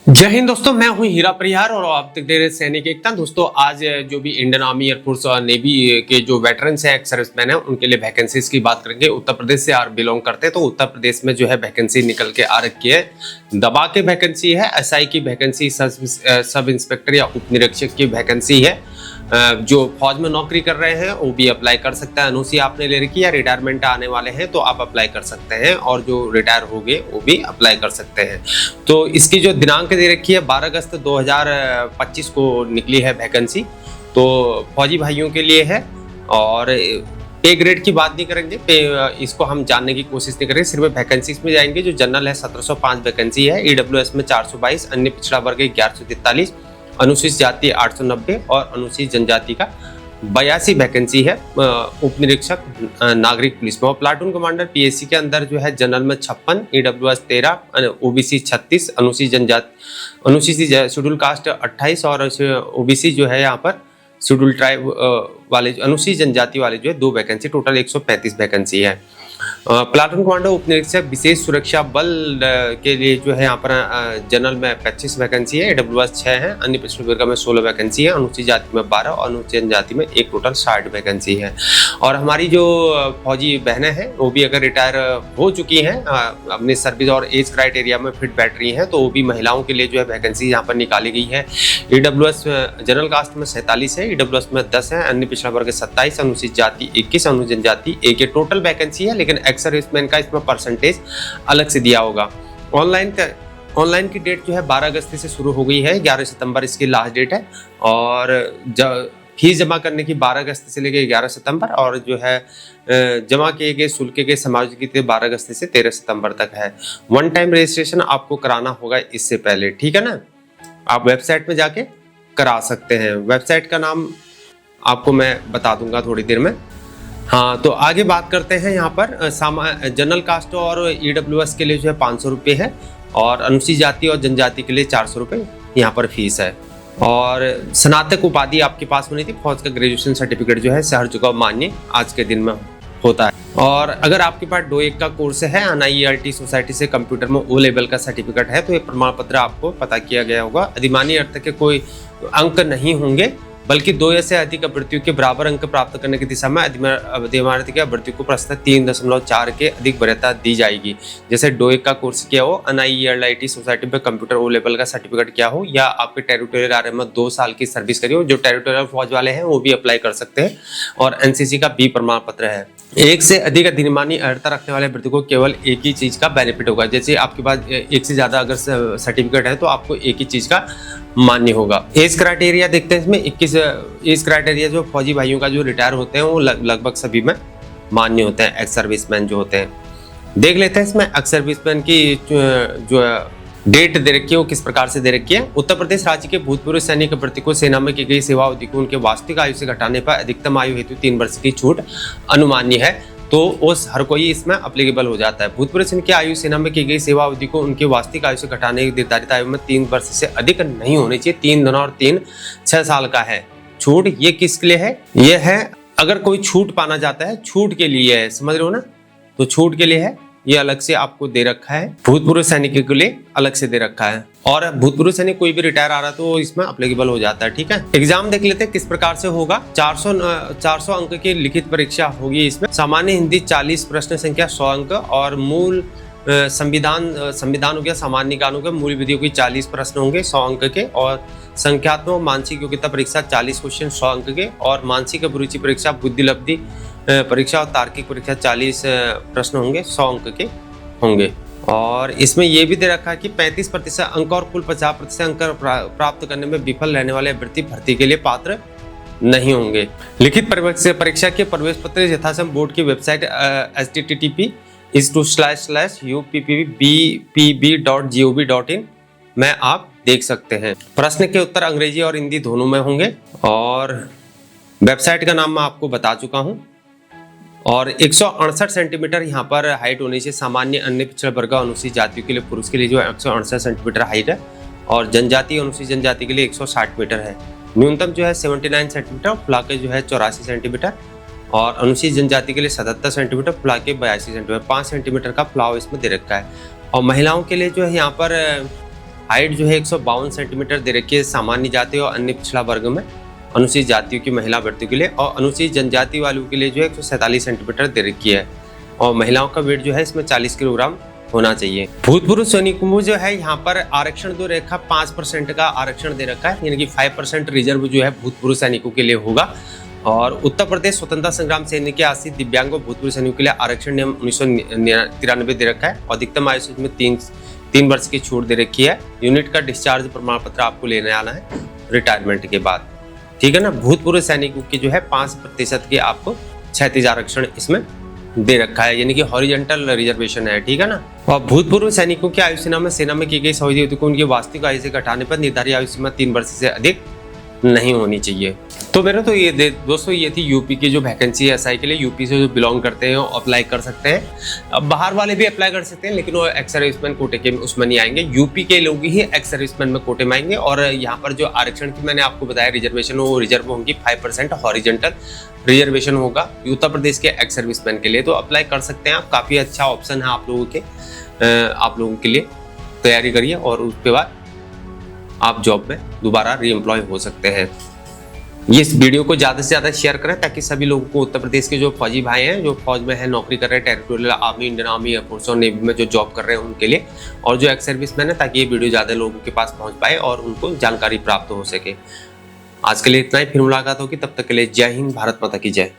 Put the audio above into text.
जय हिंद दोस्तों, मैं हूं हीरा परिहार और आप देख रहे हैं सैनिक एकता। दोस्तों आज जो भी इंडियन आर्मी, एयरफोर्स और नेवी के जो वेटरन्स हैं, एक्स सर्विसमैन हैं, उनके लिए वैकेंसीज की बात करेंगे। उत्तर प्रदेश से आप बिलोंग करते हैं तो उत्तर प्रदेश में जो है वैकेंसी निकल के आ रखी है। दबा के वैकेंसी है, एसआई की वैकेंसी, सब इंस्पेक्टर या उप निरीक्षक की वैकेंसी है। जो फौज में नौकरी कर रहे हैं वो भी अप्लाई कर सकता है। एनओसी आपने ले रखी है, रिटायरमेंट आने वाले हैं तो आप अप्लाई कर सकते हैं, और जो रिटायर हो गए वो भी अप्लाई कर सकते हैं। तो इसकी जो दिनांक दे रखी है 12 अगस्त 2025 को निकली है वैकेंसी, तो फौजी भाइयों के लिए है। और पे ग्रेड की बात नहीं करेंगे, इसको हम जानने की कोशिश नहीं करेंगे, सिर्फ वैकेंसीज में जाएंगे। जो जनरल है 1705 वैकेंसी है, ईडब्ल्यूएस में 422, अन्य पिछड़ा वर्ग 1143, अनुसूचित जाति 890 और अनुसूचित जनजाति का 82 वैकेंसी है। उप निरीक्षक नागरिक पुलिस में और प्लाटून कमांडर पीएससी के अंदर जो है जनरल में 56, ईडब्ल्यूएस 13, ओबीसी 36, अनुसूचित जनजाति, अनुसूचित शेड्यूल कास्ट 28 और ओबीसी जो है यहाँ पर शेड्यूल ट्राइब वाले, अनुसूचित जनजाति वाले जो है 2 वैकेंसी, टोटल 135 वैकेंसी है। प्लाटून कमांडो उप निरीक्षक विशेष सुरक्षा बल के लिए जो है यहाँ पर जनरल में 25 वैकेंसी है, ईडब्ल्यूएस 6 है, अन्य पिछड़े वर्ग में 16 वैकेंसी है, अनुसूचित जाति में 12 और अनुसूचित जनजाति में एक टोटल 60 वैकेंसी है। और हमारी जो फौजी बहनें हैं वो भी अगर रिटायर हो चुकी हैं, अपने सर्विस और एज क्राइटेरिया में फिट बैठ रही हैं, तो वो भी महिलाओं के लिए जो है वैकेंसी यहाँ पर निकाली गई है। ईडब्ल्यूएस जनरल कास्ट में 47 है, ईडब्ल्यूएस में 10 है, अन्य पिछड़ा वर्ग 27, अनुसूचित जाति 21, अनुसूचित जनजाति 1। टोटल वैकेंसी है, लेकिन एक्स सर्विसमैन का इसमें परसेंटेज अलग से दिया होगा। ऑनलाइन की डेट जो है 12 अगस्त से शुरू हो गई है, 11 सितंबर इसकी लास्ट डेट है। और फीस जमा करने की 12 अगस्त से लेकर 11 सितंबर, और जो है जमा किए गए शुल्क के समायोजन की 12 अगस्त से 13 सितंबर तक है। वन टाइम रजिस्ट्रेशन आपको कराना होगा इससे पहले, ठीक है ना। आप वेबसाइट में जाके करा सकते हैं, वेबसाइट का नाम आपको मैं बता दूंगा थोड़ी देर में। हाँ, तो आगे बात करते हैं। यहाँ पर जनरल कास्ट और ईडब्ल्यूएस के लिए जो है 500 रुपये है, और अनुसूचित जाति और जनजाति के लिए 400 रुपये यहाँ पर फीस है। और स्नातक उपाधि आपके पास होनी थी, फौज का ग्रेजुएशन सर्टिफिकेट जो है हर जगह मान्य आज के दिन में होता है। और अगर आपके पास डोएक का कोर्स है, एनआईईआरटी सोसाइटी से कंप्यूटर में ओ लेवल का सर्टिफिकेट है, तो ये प्रमाण पत्र आपको पता किया गया होगा। अधिमानी अर्थ के कोई अंक नहीं होंगे, बल्कि 2 या से अधिक अभ्यर्थियों के बराबर अंक प्राप्त करने की दिशा में अधिमानी के अभ्यर्थियों को प्रस्तुत 3.4 के अधिक वरीयता दी जाएगी। जैसे डोएक का कोर्स किया हो, एनआईईआरटी सोसाइटी में कंप्यूटर ओ लेवल का सर्टिफिकेट किया हो, या आपके टेरिटोरियल आर्मी में 2 साल की सर्विस करी हो। जो टेरिटोरियल फौज वाले हैं वो भी अप्लाई कर सकते हैं। और एनसीसी का बी प्रमाण पत्र है। 1 से अधिक अधिमानी अर्हता रखने वाले अभ्यर्थी को केवल एक ही चीज का बेनिफिट होगा। जैसे आपके पास 1 से ज्यादा अगर सर्टिफिकेट है तो आपको एक ही चीज का मान्य होगा। एज क्राइटेरिया देखते हैं, इसमें 21 एज क्राइटेरिया जो फौजी भाइयों का जो रिटायर होते हैं वो लगभग सभी में मान्य होते हैं, एक्स सर्विसमैन जो होते हैं। देख लेते हैं इसमें एक्स सर्विसमैन की जो डेट दे रखी है वो किस प्रकार से दे रखी है। उत्तर प्रदेश राज्य के भूतपूर्व सैनिक अभ्यर्थी को सेना में की गई सेवा अवधि को उनके वास्तविक आयु से घटाने पर अधिकतम आयु हेतु 3 वर्ष की छूट अनुमान्य है, तो उस हर कोई इसमें अप्लीकेबल हो जाता है। भूतपूर्व सैनिक की आयु सेना में की गई सेवा अवधि को उनकी वास्तविक आयु से घटाने की निर्धारित आयु में 3 वर्ष से अधिक नहीं होनी चाहिए। 3 गुना और 3 6 साल का है छूट। ये किसके लिए है? ये है अगर कोई छूट पाना चाहता है, छूट के लिए है, समझ रहे हो ना, तो छूट के लिए है। ये अलग से आपको दे रखा है, भूतपूर्व सैनिक के लिए अलग से दे रखा है। और भूतपूर्व सैनिक कोई भी रिटायर आ रहा है तो इसमें अप्लीकेबल हो जाता है, ठीक है। एग्जाम देख लेते हैं किस प्रकार से होगा। 400 अंक की लिखित परीक्षा होगी इसमें। सामान्य हिंदी 40 प्रश्न संख्या 100 अंक, और मूल संविधान हो गया, सामान्य ज्ञान हो गया, मूल विधियों की 40 प्रश्न होंगे 100 अंक के, और संख्यात्मक मानसिक योग्यता परीक्षा 40 क्वेश्चन 100 अंक के, और मानसिक अभिरुचि परीक्षा, बुद्धि लब्धि परीक्षा और तार्किक परीक्षा 40 प्रश्न होंगे 100 अंक के होंगे। और इसमें यह भी दे रखा है कि 35% अंक और कुल 50% अंक प्राप्त करने में विफल रहने वाले अभ्यर्थी भर्ती के लिए पात्र नहीं होंगे। लिखित परीक्षा के प्रवेश पत्र यथासंभव बोर्ड की वेबसाइट http://uppb.gov.in में आप देख सकते हैं। प्रश्न के उत्तर अंग्रेजी और हिंदी दोनों में होंगे, और वेबसाइट का नाम मैं आपको बता चुका हूं। और 168 सेंटीमीटर यहाँ पर हाइट होनी चाहिए। सामान्य, अन्य पिछड़ा वर्ग, अनुसूचित जातियों के लिए, पुरुष के लिए जो 168 सेंटीमीटर हाइट है, और जनजाति अनुसूचित जनजाति के लिए 160 मीटर है। न्यूनतम जो है 79 सेंटीमीटर, फुलाके जो है 84 सेंटीमीटर, और अनुसूचित जनजाति के लिए 77 सेंटीमीटर, फुलाके 82 सेंटीमीटर, 5 सेंटीमीटर का फुलाव इसमें दे रखा है। और महिलाओं के लिए जो है यहाँ पर हाइट जो है 152 सेंटीमीटर दे रखी है सामान्य जाति और अन्य पिछड़ा वर्ग में, अनुसूचित जातियों की महिला अभ्यर्थियों के लिए, और अनुसूचित जनजाति वालों के लिए जो है 147 सेंटीमीटर दे रखी है। और महिलाओं का वेट जो है इसमें 40 किलोग्राम होना चाहिए। भूतपूर्व सैनिकों को जो है यहाँ पर आरक्षण दो रेखा 5% का आरक्षण दे रखा है, यानी कि 5% रिजर्व जो है भूतपूर्व सैनिकों के लिए होगा। और उत्तर प्रदेश स्वतंत्रता संग्राम सेना के आश्रित दिव्यांगों भूतपूर्व सैनिकों के लिए आरक्षण नियम 1993 दे रखा है, और अधिकतम आयु में 3 वर्ष की छूट दे रखी है। यूनिट का डिस्चार्ज प्रमाण पत्र आपको लेने आना है रिटायरमेंट के बाद, ठीक है ना। भूतपूर्व सैनिकों की जो है 5% के आपको क्षैतिज आरक्षण इसमें दे रखा है, यानी कि हॉरिजॉन्टल रिजर्वेशन है, ठीक है ना। और भूतपूर्व सैनिकों की आयु सेना में की गई सेवानिवृत्ति को उनकी वास्तविक आयु से घटाने पर निर्धारित आयु सीमा 3 वर्ष से अधिक नहीं होनी चाहिए। तो मेरे तो ये दोस्तों ये थी यूपी की जो वैकेंसी है एसआई के लिए। यूपी से जो बिलोंग करते हैं वो अप्लाई कर सकते हैं, अब बाहर वाले भी अप्लाई कर सकते हैं, लेकिन वो एक्स सर्विसमैन कोटे के उसमें नहीं आएंगे। यूपी के लोग ही एक्स सर्विसमैन में कोटे में आएंगे। और यहाँ पर जो आरक्षण की मैंने आपको बताया रिजर्वेशन, वो रिजर्व होंगी 5% हॉरिजॉन्टल रिजर्वेशन होगा उत्तर प्रदेश के एक्स सर्विसमैन के लिए। तो अप्लाई कर सकते हैं आप, काफ़ी अच्छा ऑप्शन है आप लोगों के लिए। तैयारी करिए और उसके बाद आप जॉब में दोबारा री एम्प्लॉय हो सकते हैं। ये इस वीडियो को ज़्यादा से ज़्यादा शेयर करें ताकि सभी लोगों को, उत्तर प्रदेश के जो फौजी भाई हैं जो फौज में हैं, नौकरी कर रहे हैं, territorial army, Indian army, air force और नेवी में जो जॉब कर रहे हैं उनके लिए, और जो एक्स सर्विसमैन है, ताकि ये वीडियो ज़्यादा लोगों के पास पहुँच पाए और उनको जानकारी प्राप्त हो सके। आज के लिए इतना ही, फिर मुलाकात होगी, तब तक के लिए जय हिंद, भारत माता की जय।